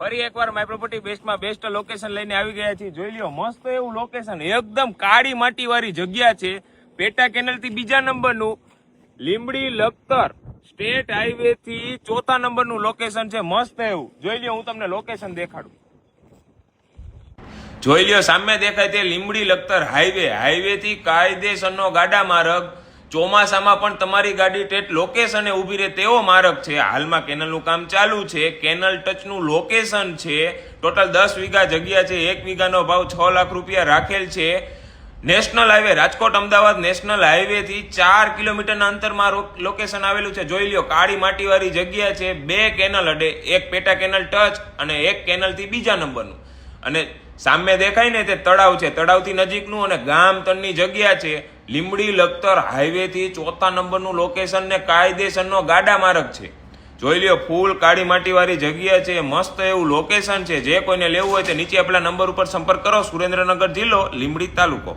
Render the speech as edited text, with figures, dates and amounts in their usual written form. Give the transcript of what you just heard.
ફરી એકવાર my property બેસ્ટમાં best location લઈને આવી ગયા છીએ. જોઈ લ્યો મસ્ત એવું લોકેશન, એકદમ કાળી માટી વાળી જગ્યા છે. પેટા કેનલ થી 2જા નંબરનું, લીંબડી લખતર સ્ટેટ હાઈવે થી 4થા નંબરનું લોકેશન છે. મસ્ત એવું જોઈ લ્યો, હું તમને લોકેશન દેખાડું. જોઈ લ્યો સામે દેખાય તે લીંબડી લખતર હાઈવે થી કાયદેસરનો ગાડા માર્ગ. ચોમાસામાં પણ તમારી ગાડી ટેટ લોકેશને ઊભી રહે તેવો માર્ગ છે. હાલમાં કેનલનું કામ ચાલુ છે. કેનલ ટચનું લોકેશન છે. ટોટલ 10 વીઘા જગ્યા છે. 1 વીઘાનો ભાવ 6 લાખ રૂપિયા રાખેલ છે. National highway Rajkot Ahmedabad national highway થી 4 કિલોમીટરના અંતરમાં લોકેશન આવેલું છે. જોઈ લ્યો કાળી માટી વાળી જગ્યા છે. 2 કેનલ અડે, એક પેટા કેનલ ટચ અને એક કેનલ થી 2જા નંબરનું. અને સામે દેખાય ને તે તળાવ છે. તળાવથી નજીકનું અને ગામ તળની જગ્યા છે. લીંબડી લખતર હાઈવે થી 4થા નંબરનું લોકેશન ને કાયદેસરનો ગાડા માર્ગ છે. જોઈ લ્યો ફૂલ કાળી માટી વાળી જગ્યા છે. મસ્ત એવું લોકેશન છે. જે કોઈને લેવું હોય તે નીચે આપેલા નંબર ઉપર સંપર્ક કરો. સુરેન્દ્રનગર જિલ્લો, લીંબડી તાલુકો.